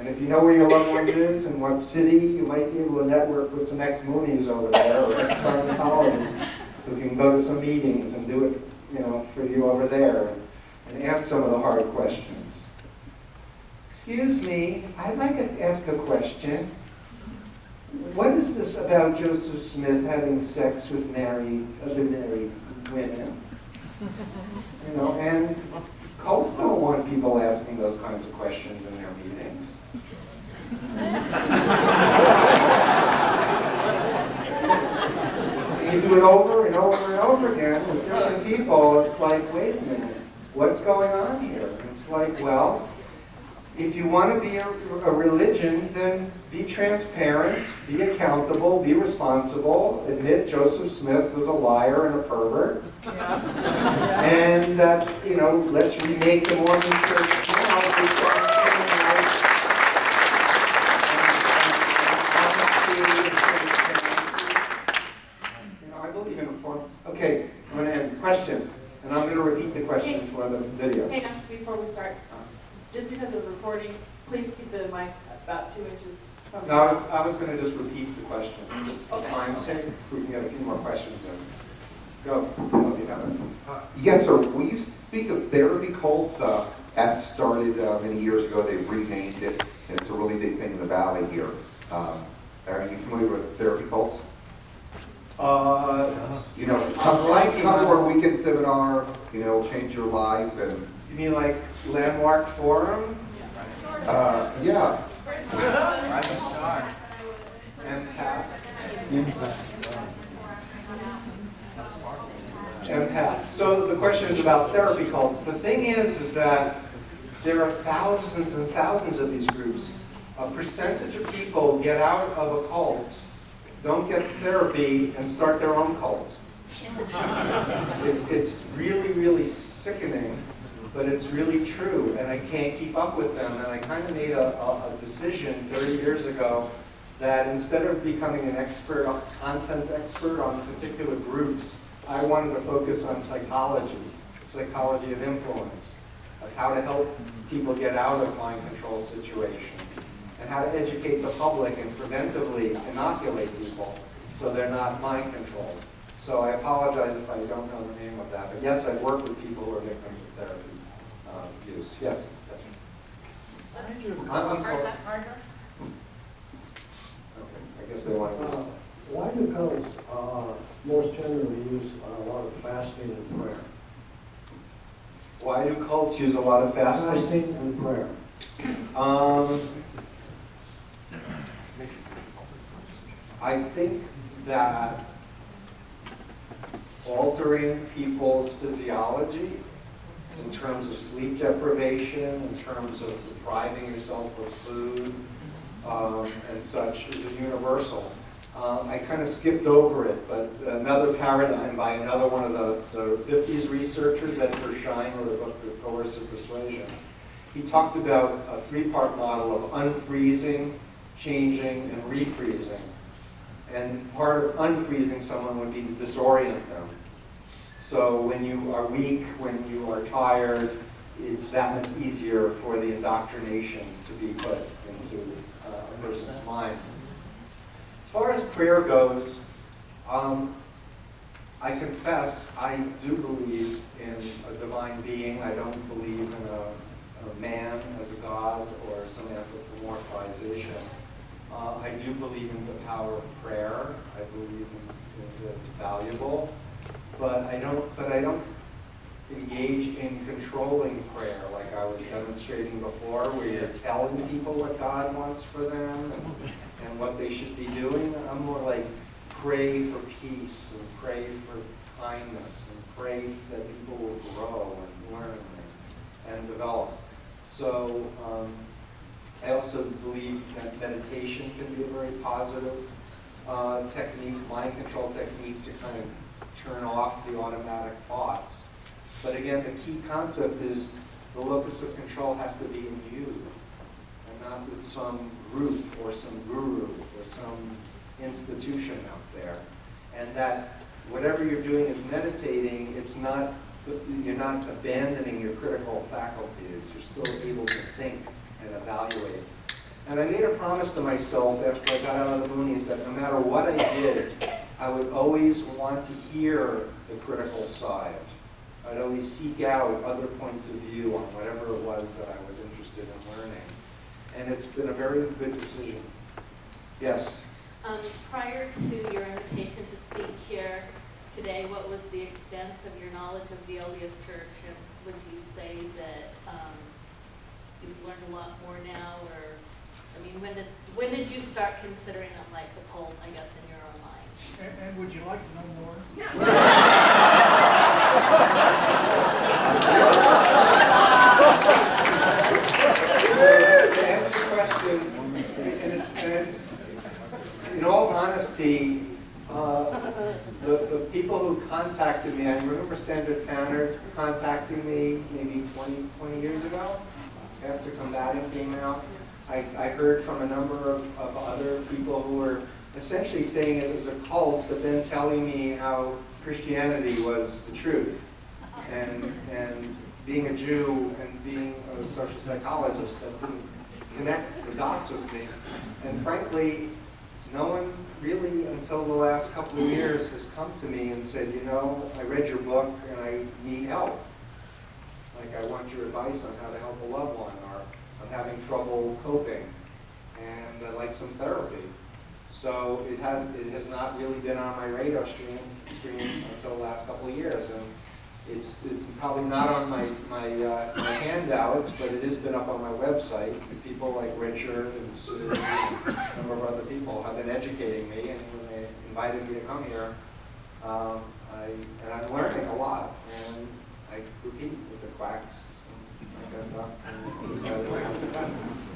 And if you know where your loved one is and what city, you might be able to network with some ex-Moonies over there or ex-Scientologists who can go to some meetings and do it, for you over there and ask some of the hard questions. Excuse me, I'd like to ask a question. What is this about Joseph Smith having sex with other married women? And cults don't want people asking those kinds of questions in their meetings. You do it over and over and over again with different people. It's like, wait a minute, what's going on here? It's like, well, if you want to be a religion, then be transparent, be accountable, be responsible, admit Joseph Smith was a liar and a pervert, and that, let's remake the Mormon Church now. I believe in a form. Okay, I'm going to end. Question, and I'm going to repeat the question for the video. Hey, now, before we start, just because of the recording, please keep the mic about 2 inches from No, I was going to just repeat the question, just for Okay. time's sake, so we can get a few more questions in. Go. If you have it. Yes, sir. Will you speak of therapy cults? S started many years ago. They've renamed it, and it's a really big thing in the Valley here. Are you familiar with therapy cults? Come to our weekend seminar. It'll change your life. And You mean like Landmark Forum? yeah. Empath. So the question is about therapy cults. The thing is that there are thousands and thousands of these groups. A percentage of people get out of a cult, don't get therapy, and start their own cult. It's really, really sickening, but it's really true, and I can't keep up with them. And I kind of made a decision 30 years ago that instead of becoming an expert, a content expert on particular groups, I wanted to focus on psychology of influence, of how to help people get out of mind control situations, and how to educate the public and preventively inoculate people so they're not mind controlled. So I apologize if I don't know the name of that, but yes, I've worked with people who are victims of therapy use. Yes? Martha. Okay, I guess they want to. Why do cults most generally use a lot of fasting and prayer? Why do cults use a lot of fasting? Fasting and prayer. I think that altering people's physiology in terms of sleep deprivation, in terms of depriving yourself of food, and such is a universal. I kind of skipped over it, but another paradigm by another one of the 50s researchers, Edgar Schein, wrote a book, The Coercive Persuasion. He talked about a three-part model of unfreezing, changing, and refreezing. And part of unfreezing someone would be to disorient them. So when you are weak, when you are tired, it's that much easier for the indoctrination to be put into a person's mind. As far as prayer goes, I confess I do believe in a divine being. I don't believe in a man as a god or some anthropomorphization. I do believe in the power of prayer. I believe that it's valuable, but I don't engage in controlling prayer like I was demonstrating before, where you're telling people what God wants for them and what they should be doing. I'm more like pray for peace and pray for kindness and pray that people will grow and learn and develop. So I also believe that meditation can be a very positive technique, mind control technique to kind of turn off the automatic thoughts. But again, the key concept is the locus of control has to be in you, and not with some group or some guru or some institution out there. And that whatever you're doing is meditating, you're not abandoning your critical faculties. You're still able to think and evaluate. And I made a promise to myself after I got out of the Moonies that no matter what I did, I would always want to hear the critical side. I'd always seek out other points of view on whatever it was that I was interested in learning. And it's been a very good decision. Yes? Prior to your invitation to speak here today, what was the extent of your knowledge of the LDS Church? And would you say that you've learned a lot more now? Or, I mean, when did you start considering them like the cult, I guess, in your own mind? And would you like to know more? To answer your question, and it's in all honesty, the people who contacted me, I remember Sandra Tanner contacting me maybe 20 years ago after Combating came out. I heard from a number of other people who were essentially saying it was a cult, but then telling me how Christianity was the truth. And being a Jew and being a social psychologist, that didn't connect the dots with me. And frankly, no one really until the last couple of years has come to me and said, you know, I read your book and I need help. Like, I want your advice on how to help a loved one, or I'm having trouble coping and I'd like some therapy. So it has not really been on my radar screen until the last couple of years. And it's probably not on my handouts, but it has been up on my website. People like Richard and Sue and a number of other people have been educating me, and when they invited me to come here, and I'm learning a lot. And I repeat with the quacks.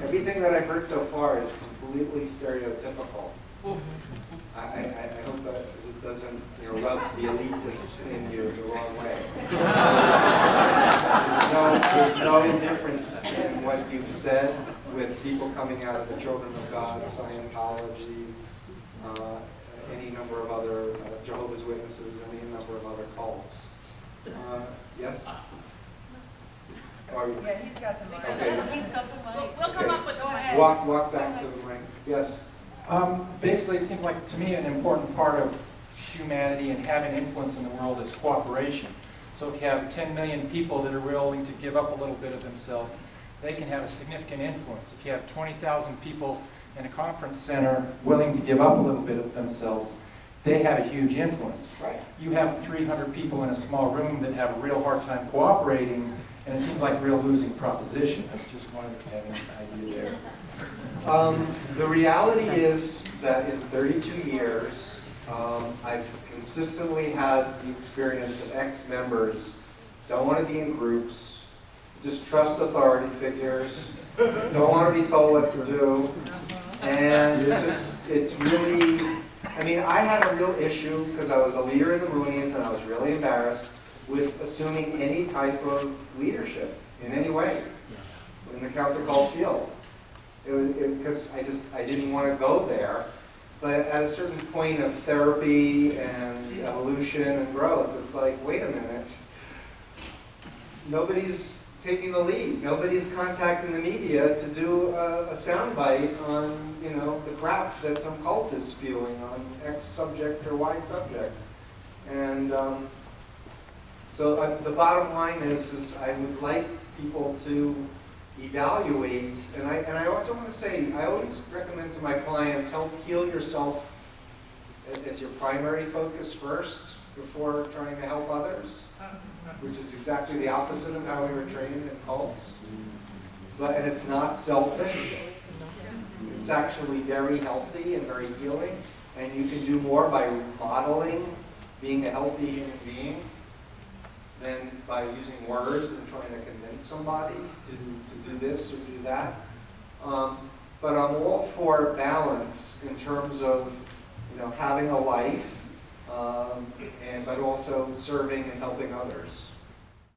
Everything that I've heard so far is completely stereotypical. I hope that it doesn't, rub the elitists in you the wrong way. There's no indifference in what you've said with people coming out of the Children of God, Scientology, any number of other Jehovah's Witnesses, any number of other cults. Yes? Yeah, he's got the mic. Okay. He's got the mic. We'll come up with Go ahead. Walk back to the mic. Yes? Basically, it seems like, to me, an important part of humanity and having influence in the world is cooperation. So if you have 10 million people that are willing to give up a little bit of themselves, they can have a significant influence. If you have 20,000 people in a conference center willing to give up a little bit of themselves, they have a huge influence. Right. You have 300 people in a small room that have a real hard time cooperating, and it seems like a real losing proposition. I just wanted to have an idea there. The reality is that in 32 years, I've consistently had the experience of ex-members don't want to be in groups, distrust authority figures, don't want to be told what to do, and it's really, I had a real issue because I was a leader in the Moonies and I was really embarrassed with assuming any type of leadership in any way in the countercult field. Because I didn't want to go there. But at a certain point of therapy and evolution and growth, it's like, wait a minute. Nobody's taking the lead. Nobody's contacting the media to do a soundbite on, the crap that some cult is spewing on X subject or Y subject. And so the bottom line is I would like people to evaluate, and I also want to say, I always recommend to my clients, help heal yourself as your primary focus first before trying to help others, which is exactly the opposite of how we were trained in cults. And it's not selfish. It's actually very healthy and very healing, and you can do more by modeling being a healthy human being than by using words and trying to convince somebody to do this or do that. But I'm all for balance in terms of having a life, but also serving and helping others.